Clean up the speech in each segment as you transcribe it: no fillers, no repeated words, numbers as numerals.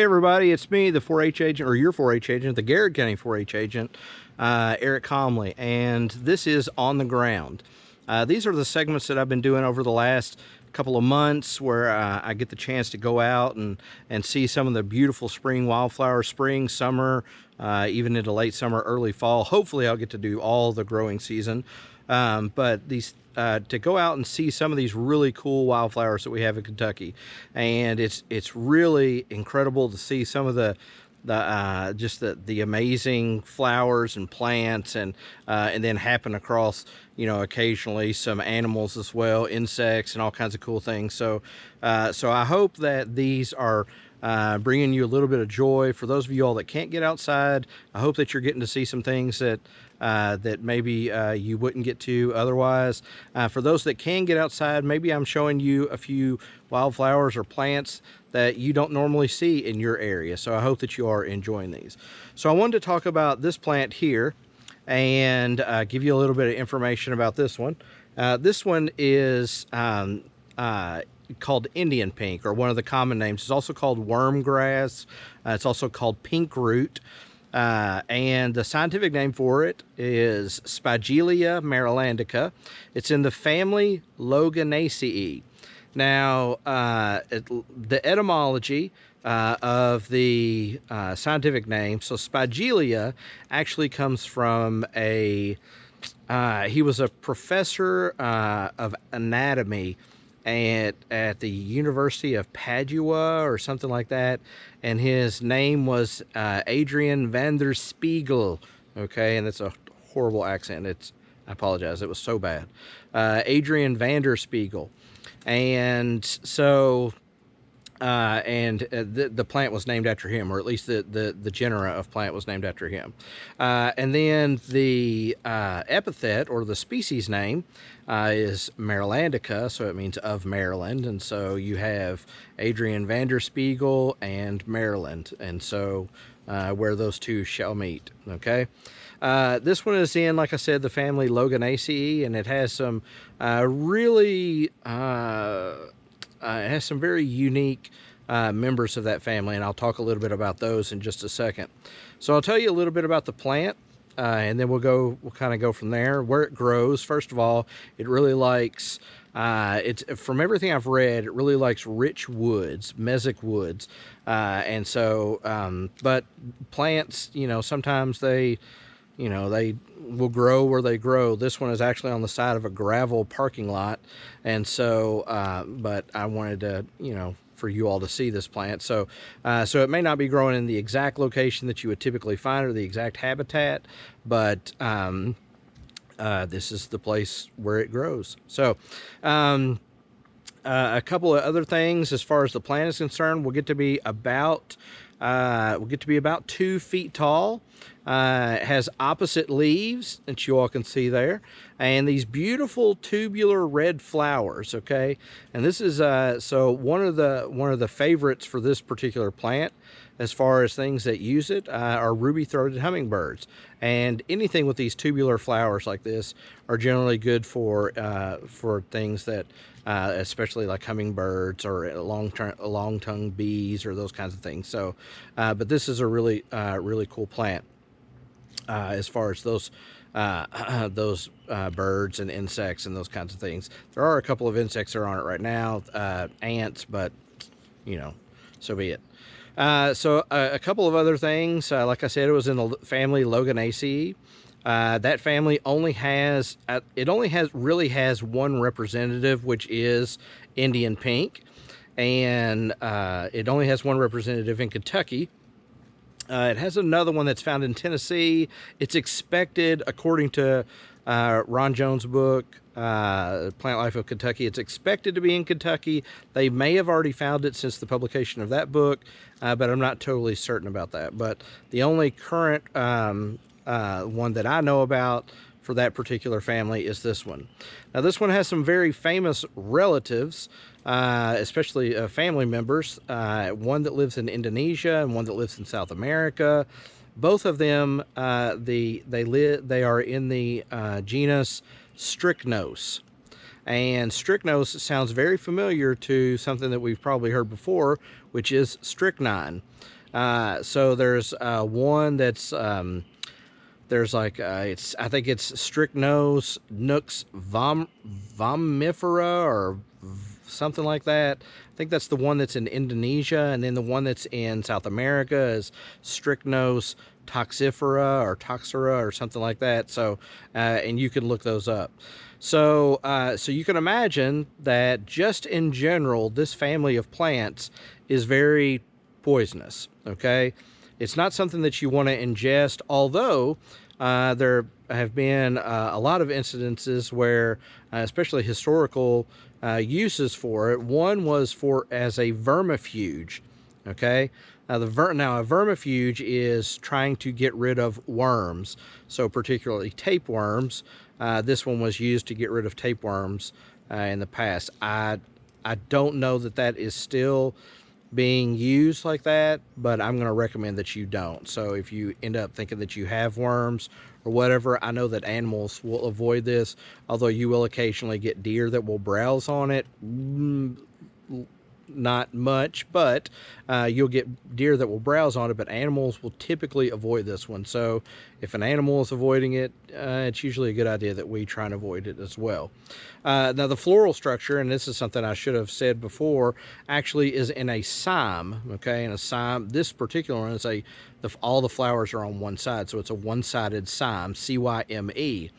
everybody, it's me, the 4-H agent, or your 4-H agent, the Garrard County 4-H agent, Eric Comley, and this is On the Ground. These are the segments that I've been doing over the last couple of months where I get the chance to go out and see some of the beautiful spring wildflowers, spring, summer, even into late summer, early fall. Hopefully I'll get to do all the growing season. But these to go out and see some of these really cool wildflowers that we have in Kentucky, and it's really incredible to see some of the just the amazing flowers and plants, and then happen across, you know, occasionally some animals as well, insects and all kinds of cool things. So so I hope that these are bringing you a little bit of joy. For those of you all that can't get outside, I hope that you're getting to see some things that that maybe you wouldn't get to otherwise. For those that can get outside, maybe I'm showing you a few wildflowers or plants that you don't normally see in your area. So I hope that you are enjoying these. So I wanted to talk about this plant here and give you a little bit of information about this one. This one is called Indian pink, or one of the common names. It's also called worm grass. It's also called pink root. And the scientific name for it is Spigelia marilandica. It's in the family Loganaceae. Now, the etymology of the scientific name, so Spigelia actually comes from he was a professor of anatomy at the University of Padua or something like that, and his name was Adrian van der Spiegel. Okay, and it's a horrible accent. I apologize, it was so bad. Adrian van der Spiegel. And so the plant was named after him, or at least the genera of plant was named after him. And then the epithet, or the species name, is marilandica, so it means of Maryland. And so you have Adrian van der Spiegel and Maryland, and so where those two shall meet. Okay. This one is in, like I said, the family Loganaceae, and it has some really it has some very unique members of that family, and I'll talk a little bit about those in just a second. So I'll tell you a little bit about the plant, and then we'll kind of go from there. Where it grows, first of all, it really likes, it's, from everything I've read, it really likes rich woods, mesic woods, and so, but plants, you know, sometimes they will grow where they grow. This one is actually on the side of a gravel parking lot, and so but I wanted to, you know, for you all to see this plant. So so it may not be growing in the exact location that you would typically find, or the exact habitat, but this is the place where it grows. So a couple of other things as far as the plant is concerned: we'll get to be about 2 feet tall. It has opposite leaves that you all can see there, and these beautiful tubular red flowers. Okay, and this is so one of the favorites for this particular plant, as far as things that use it, are ruby-throated hummingbirds. And anything with these tubular flowers like this are generally good for things that, especially like hummingbirds or long-tongued bees or those kinds of things. So, but this is a really cool plant as far as those birds and insects and those kinds of things. There are a couple of insects that are on it right now, ants, but you know, so be it. So a couple of other things, like I said, it was in the family Loganaceae. That family only has really has one representative, which is Indian pink, and it only has one representative in Kentucky. It has another one that's found in Tennessee. It's expected, according to Ron Jones' book, Plant Life of Kentucky, it's expected to be in Kentucky. They may have already found it since the publication of that book, but I'm not totally certain about that. But the only current one that I know about for that particular family is this one. Now, this one has some very famous relatives, especially family members, one that lives in Indonesia and one that lives in South America. Both of them, they are in the genus Strychnos. And strychnos sounds very familiar to something that we've probably heard before, which is strychnine. So there's one that's there's like I think it's Strychnos nux vomifera or something like that. I think that's the one that's in Indonesia, and then the one that's in South America is Strychnos toxifera or toxera or something like that. So and you can look those up. So so you can imagine that just in general, this family of plants is very poisonous. Okay, it's not something that you want to ingest, although there have been a lot of incidences where, especially historical uses for it. One was for as a vermifuge. Okay, now now a vermifuge is trying to get rid of worms, so particularly tapeworms. This one was used to get rid of tapeworms in the past. I don't know that that is still being used like that, but I'm going to recommend that you don't. So if you end up thinking that you have worms or whatever, I know that animals will avoid this, although you will occasionally get deer that will browse on it. Not much, but you'll get deer that will browse on it, but animals will typically avoid this one. So if an animal is avoiding it, it's usually a good idea that we try and avoid it as well. Now the floral structure, and this is something I should have said before, actually is in a cyme. Okay, in a cyme, this particular one is all the flowers are on one side, so it's a one-sided cyme, C-Y-M-E.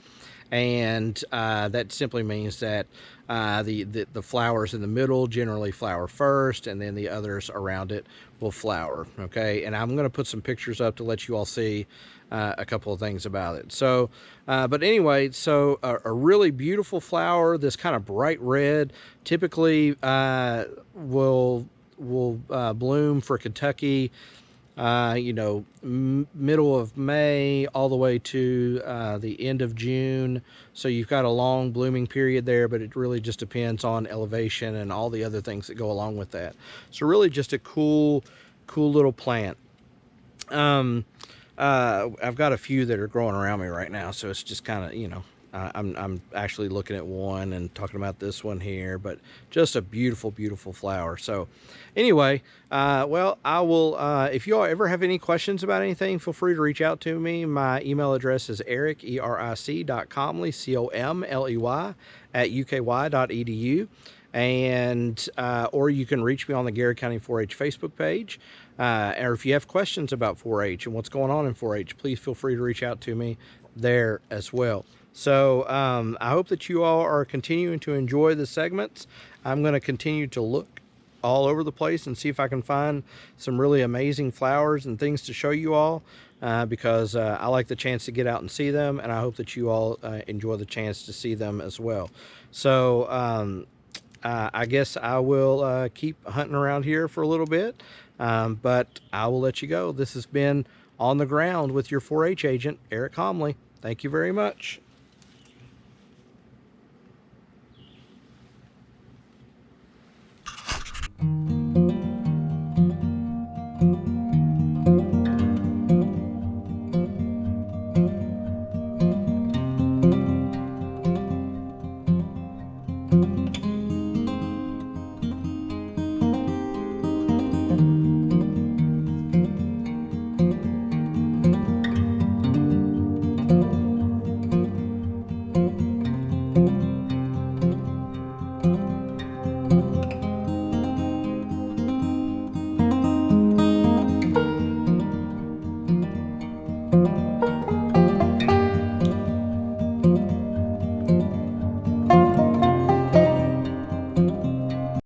And that simply means that the flowers in the middle generally flower first, and then the others around it will flower. Okay, and I'm going to put some pictures up to let you all see a couple of things about it. So but anyway, so a really beautiful flower, this kind of bright red, typically will bloom for Kentucky, you know, middle of May all the way to the end of June. So you've got a long blooming period there, but it really just depends on elevation and all the other things that go along with that. So really just a cool little plant. I've got a few that are growing around me right now, so it's just kind of, you know, I'm actually looking at one and talking about this one here, but just a beautiful flower. So anyway, well, I will, if you all ever have any questions about anything, feel free to reach out to me. My email address is eric, eric.comley, C-O-M-L-E-Y @uky.edu. And or you can reach me on the Garrard County 4-H Facebook page. Or if you have questions about 4-H and what's going on in 4-H, please feel free to reach out to me there as well. So I hope that you all are continuing to enjoy the segments. I'm going to continue to look all over the place and see if I can find some really amazing flowers and things to show you all, because I like the chance to get out and see them, and I hope that you all enjoy the chance to see them as well. So I guess I will keep hunting around here for a little bit, but I will let you go. This has been On the Ground with your 4-H agent, Eric Comley. Thank you very much.